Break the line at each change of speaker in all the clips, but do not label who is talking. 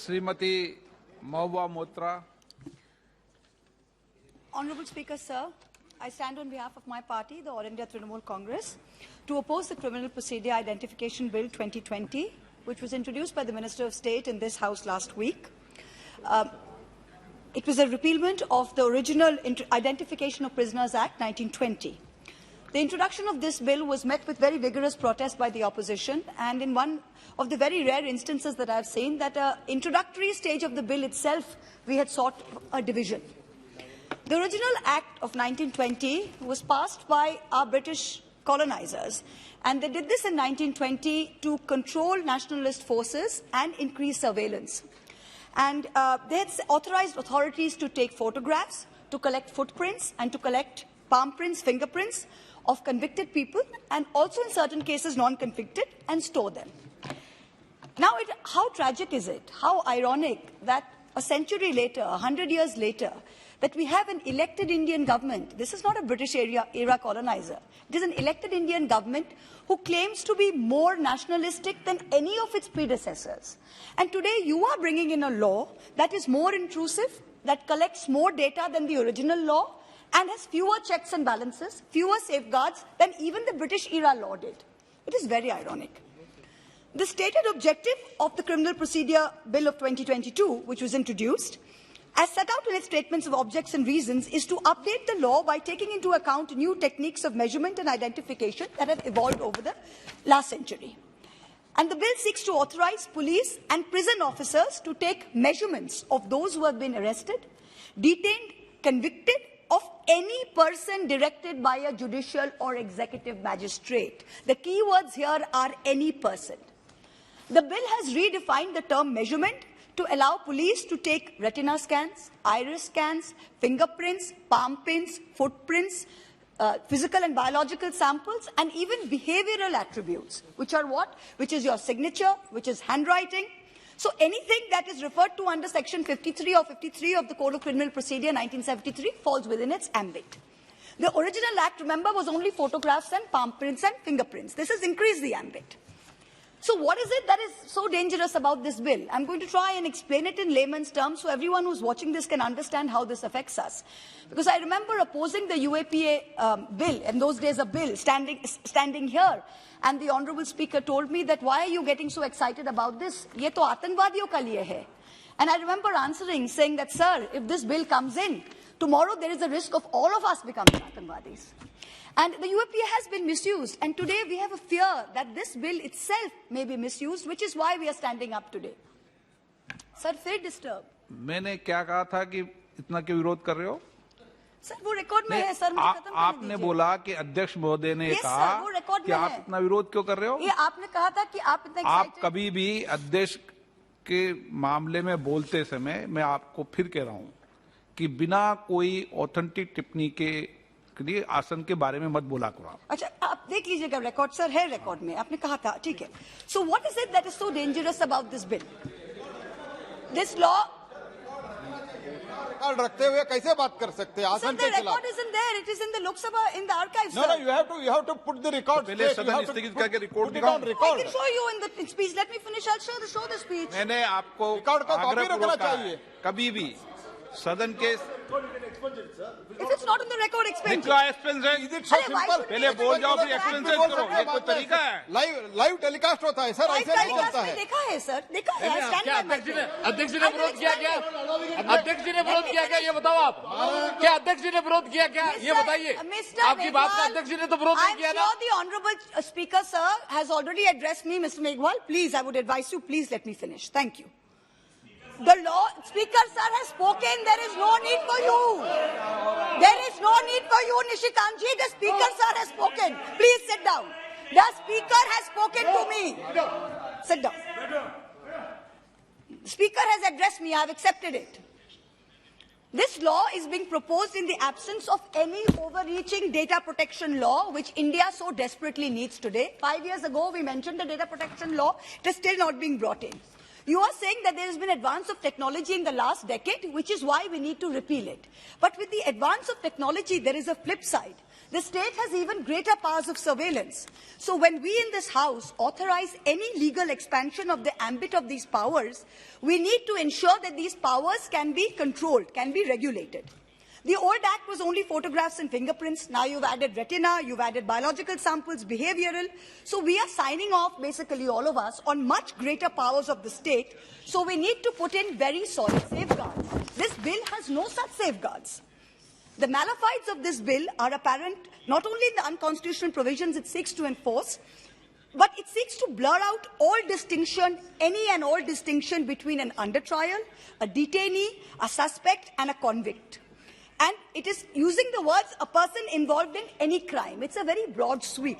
Srimati Mahua Moitra.
Honourable Speaker, sir, I stand on behalf of my party, the All India Trinamool Congress, to oppose the Criminal Procedure Identification Bill 2020, which was introduced by the Minister of State in this House last week. It was a repealment of the original Identification of Prisoners Act 1920. The introduction of this bill was met with very vigorous protest by the opposition, and in one of the very rare instances that I have seen, that an introductory stage of the bill itself, we had sought a division. The original Act of 1920 was passed by our British colonizers, and they did this in 1920 to control nationalist forces and increase surveillance. And they had authorized authorities to take photographs, to collect footprints, and to collect palm prints, fingerprints of convicted people, and also in certain cases non-convicted, and store them. Now, how tragic is it, how ironic that a century later, 100 years later, that we have an elected Indian government. This is not a British era colonizer. It is an elected Indian government who claims to be more nationalistic than any of its predecessors. And today you are bringing in a law that is more intrusive, that collects more data than the original law, and has fewer checks and balances, fewer safeguards than even the British era law did. It is very ironic. The stated objective of the Criminal Procedure Bill of 2022, which was introduced, as set out in its statements of objects and reasons, is to update the law by taking into account new techniques of measurement and identification that have evolved over the last century. And the bill seeks to authorize police and prison officers to take measurements of those who have been arrested, detained, convicted of any person directed by a judicial or executive magistrate. The key words here are any person. The bill has redefined the term measurement to allow police to take retina scans, iris scans, fingerprints, palm prints, footprints, physical and biological samples, and even behavioral attributes, which are what? Which is your signature, which is handwriting. So anything that is referred to under Section 53 or 53 of the Code of Criminal Procedure 1973 falls within its ambit. The original Act, remember, was only photographs and palm prints and fingerprints. This has increased the ambit. So what is it that is so dangerous about this bill? I'm going to try and explain it in layman's terms so everyone who's watching this can understand how this affects us. Because I remember opposing the UAPA bill, in those days a bill, standing here, and the Honourable Speaker told me that, why are you getting so excited about this? Ye to aatanwadiyon ka liye hai. And I remember answering, saying that, sir, if this bill comes in, tomorrow there is a risk of all of us becoming aatanwadis. And the UAPA has been misused, and today we have a fear that this bill itself may be misused, which is why we are standing up today. Sir, फिर disturb.
मैंने क्या कहा था कि इतना क्यों विरोध कर रहे हो?
सर, वो रिकॉर्ड में है, सर, मुझे खत्म करने
आपने
दीजिए।
बोला कि अध्यक्ष महोदय ने कहा कि आप इतना विरोध क्यों कर रहे हो?
ये आपने कहा था कि आप इतना
आप कभी भी अध्यक्ष के मामले में बोलते समय, मैं आपको फिर कह रहा हूं कि बिना कोई ऑथेंटिक टिप्पणी के लिए आसन के बारे में मत बोला करो आप।
अच्छा, आप देख लीजिएगा रिकॉर्ड, सर, है रिकॉर्ड में, आपने कहा था, ठीक है। So what is it that is so dangerous about this bill? This law
रखते हुए कैसे बात कर सकते हैं आसन के खिलाफ?
record isn't there, it is in the Lok Sabha, in the archives.
No, you have to put the record.
पहले सदन स्थगित करके record
I can show you in the speech. Let me finish. I'll show the speech.
मैंने आपको
record का copy रखना चाहिए।
कभी भी सदन के
If it's not in the record, explain.
Is it so simple?
पहले बोल जाओ फिर एक्सप्लेन करो, ये कोई तरीका है?
लाइव टेलीकास्ट होता है सर, ऐसे नहीं चलता है।
देखा है सर, देखा है।
अध्यक्ष जी ने विरोध किया क्या? अध्यक्ष जी ने विरोध किया क्या, ये बताओ आप। क्या अध्यक्ष जी ने विरोध किया क्या, ये बताइए। आपकी बात का अध्यक्ष जी ने तो विरोध नहीं किया ना।
I'm sure the honourable speaker, sir, has already addressed me, Mr. Meghwal. Please, I would advise you, please let me finish. Thank you. The law speaker, sir, has spoken. There is no need for you. There is no need for you, Nishikant ji. The speaker, sir, has spoken. Please sit down. The speaker has spoken to me. Sit down. The speaker has addressed me. I have accepted it. This law is being proposed in the absence of any overreaching data protection law, which India so desperately needs today. 5 years ago, we mentioned the data protection law. It is still not being brought in. You are saying that there has been advance of technology in the last decade, which is why we need to repeal it. But with the advance of technology, there is a flip side. The state has even greater powers of surveillance. So when we in this House authorize any legal expansion of the ambit of these powers, we need to ensure that these powers can be controlled, can be regulated. The old act was only photographs and fingerprints. Now you've added retina, you've added biological samples, behavioral. So we are signing off, basically all of us, on much greater powers of the state. So we need to put in very solid safeguards. This bill has no such safeguards. The malefides of this bill are apparent not only in the unconstitutional provisions it seeks to enforce, but it seeks to blur out all distinction, any and all distinction between an under trial, a detainee, a suspect, and a convict. And it is using the words a person involved in any crime. It's a very broad sweep.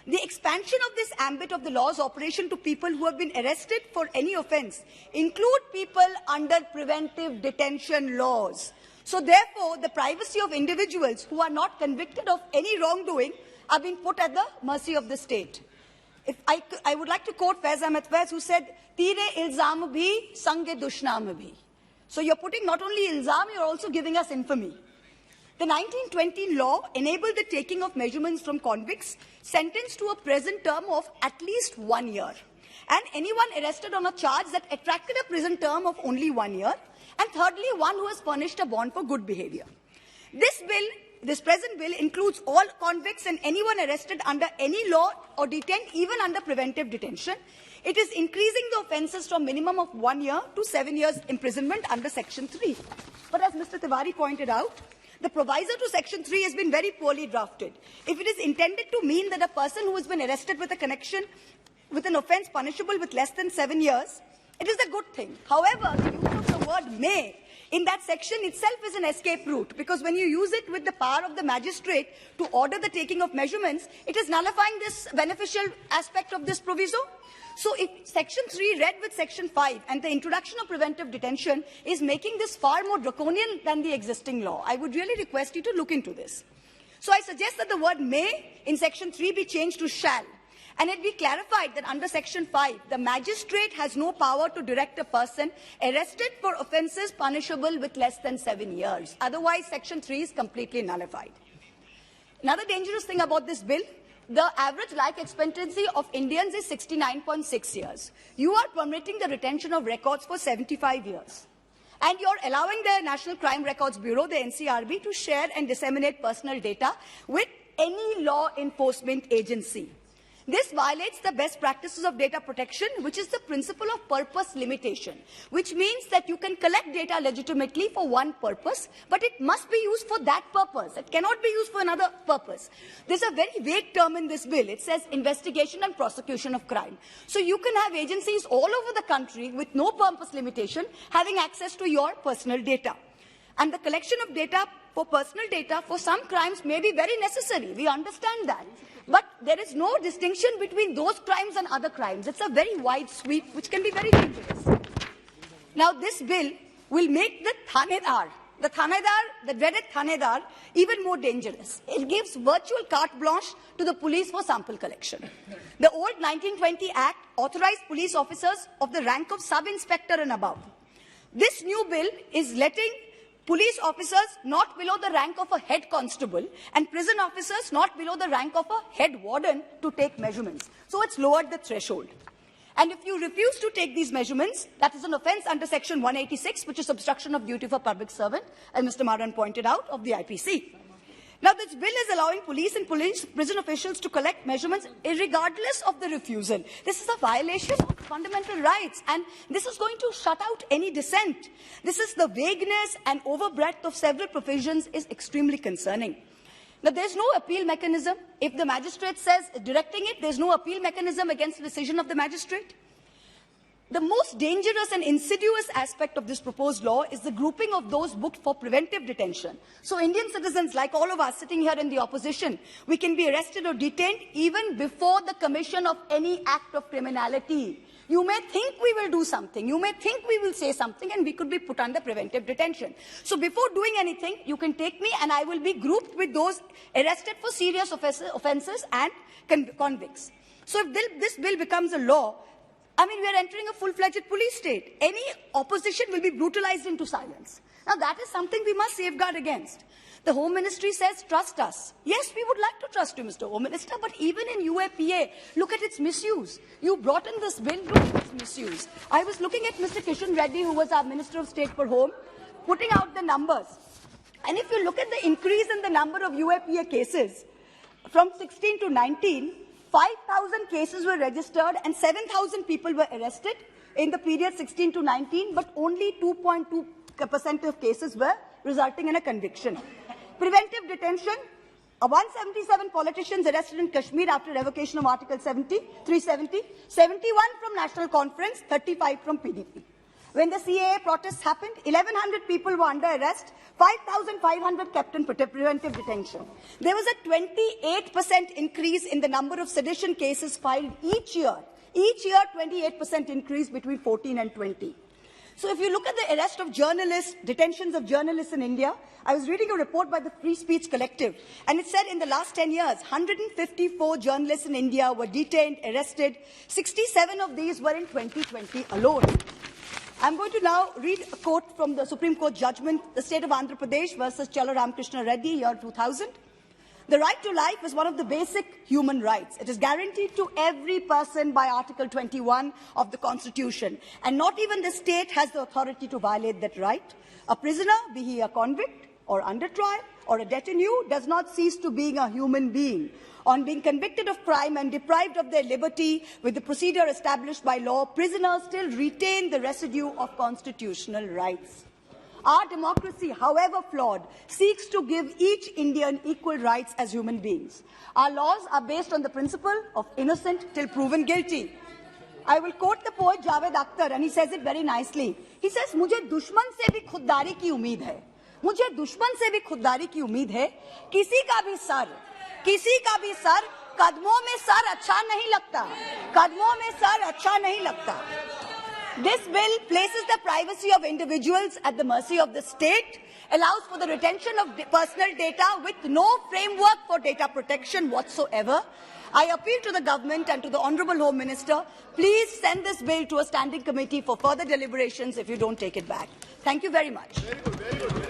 The expansion of this ambit of the law's operation to people who have been arrested for any offence include people under preventive detention laws. So therefore, the privacy of individuals who are not convicted of any wrongdoing are being put at the mercy of the state. If I would like to quote Faiz Ahmed Faiz, who said, "Tire ilzam bhi, sange dushnam bhi." So you're putting not only ilzam, you're also giving us infamy. The 1920 law enabled the taking of measurements from convicts sentenced to a present term of at least 1 year, and anyone arrested on a charge that attracted a prison term of only 1 year, and thirdly, one who has furnished a bond for good behavior. This present bill includes all convicts and anyone arrested under any law or detained even under preventive detention. It is increasing the offences from minimum of 1 year to 7 years imprisonment under Section 3. But as Mr. Tiwari pointed out, the proviso to Section 3 has been very poorly drafted. If it is intended to mean that a person who has been arrested with a connection with an offence punishable with less than 7 years, it is a good thing. However, the use of the word may in that section itself is an escape route, because when you use it with the power of the magistrate to order the taking of measurements, it is nullifying this beneficial aspect of this proviso. So if Section 3 read with Section 5 and the introduction of preventive detention is making this far more draconian than the existing law, I would really request you to look into this. So I suggest that the word may in Section 3 be changed to shall. And it be clarified that under Section 5, the magistrate has no power to direct a person arrested for offences punishable with less than 7 years. Otherwise, Section 3 is completely nullified. Another dangerous thing about this bill, the average life expectancy of Indians is 69.6 years. You are permitting the retention of records for 75 years. And you're allowing the National Crime Records Bureau, the NCRB, to share and disseminate personal data with any law enforcement agency. This violates the best practices of data protection, which is the principle of purpose limitation, which means that you can collect data legitimately for one purpose, but it must be used for that purpose. It cannot be used for another purpose. There's a very vague term in this bill. It says investigation and prosecution of crime. So you can have agencies all over the country with no purpose limitation having access to your personal data. And the collection of data for personal data for some crimes may be very necessary. We understand that. But there is no distinction between those crimes and other crimes. It's a very wide sweep, which can be very dangerous. Now, this bill will make the dreaded Thanedar, even more dangerous. It gives virtual carte blanche to the police for sample collection. The old 1920 Act authorized police officers of the rank of sub-inspector and above. This new bill is letting police officers not below the rank of a head constable and prison officers not below the rank of a head warden to take measurements. So it's lowered the threshold. And if you refuse to take these measurements, that is an offence under Section 186, which is obstruction of duty for public servant, as Mr. Maran pointed out, of the IPC. Now, this bill is allowing police and prison officials to collect measurements regardless of the refusal. This is a violation of fundamental rights, and this is going to shut out any dissent. This is the vagueness and overbreadth of several provisions is extremely concerning. Now, there's no appeal mechanism. If the magistrate says directing it, there's no appeal mechanism against the decision of the magistrate. The most dangerous and insidious aspect of this proposed law is the grouping of those booked for preventive detention. So Indian citizens, like all of us sitting here in the opposition, we can be arrested or detained even before the commission of any act of criminality. You may think we will do something, you may think we will say something, and we could be put under preventive detention. So before doing anything, you can take me and I will be grouped with those arrested for serious offences and convicts. So if this bill becomes a law, I mean, we are entering a full-fledged police state. Any opposition will be brutalized into silence. Now, that is something we must safeguard against. The Home Ministry says, trust us. Yes, we would like to trust you, Mr. Home Minister, but even in UAPA, look at its misuse. You brought in this bill, look at its misuse. I was looking at Mr. Kishan Reddy, who was our Minister of State for Home, putting out the numbers. And if you look at the increase in the number of UAPA cases, from 16 to 19, 5,000 cases were registered and 7,000 people were arrested in the period 16 to 19, but only 2.2% of cases were resulting in a conviction. Preventive detention, 177 politicians arrested in Kashmir after revocation of Article 370, 71 from National Conference, 35 from PDP. When the CAA protests happened, 1,100 people were under arrest, 5,500 kept in preventive detention. There was a 28% increase in the number of sedition cases filed each year. Each year, 28% increase between 14 and 20. So if you look at the arrest of journalists, detentions of journalists in India, I was reading a report by the Free Speech Collective, and it said in the last 10 years, 154 journalists in India were detained, arrested. 67 of these were in 2020 alone. I'm going to now read a quote from the Supreme Court judgment, the state of Andhra Pradesh versus Chala Ramakrishna Reddy, year 2000. The right to life is one of the basic human rights. It is guaranteed to every person by Article 21 of the Constitution, and not even the state has the authority to violate that right. A prisoner, be he a convict or under trial or a détenu, does not cease to being a human being. On being convicted of crime and deprived of their liberty with the procedure established by law, prisoners still retain the residue of constitutional rights. Our democracy, however flawed, seeks to give each Indian equal rights as human beings. Our laws are based on the principle of innocent till proven guilty. I will quote the poet Javed Akhtar, and he says it very nicely. He says, "मुझे दुश्मन से भी खुददारी की उम्मीद है, मुझे दुश्मन से भी खुददारी की उम्मीद है, किसी का भी सर, कदमों में सर अच्छा नहीं लगता, कदमों में सर अच्छा नहीं लगता." This bill places the privacy of individuals at the mercy of the state, allows for the retention of personal data with no framework for data protection whatsoever. I appeal to the government and to the Honourable Home Minister, please send this bill to a standing committee for further deliberations if you don't take it back. Thank you very much.
Very good, very good.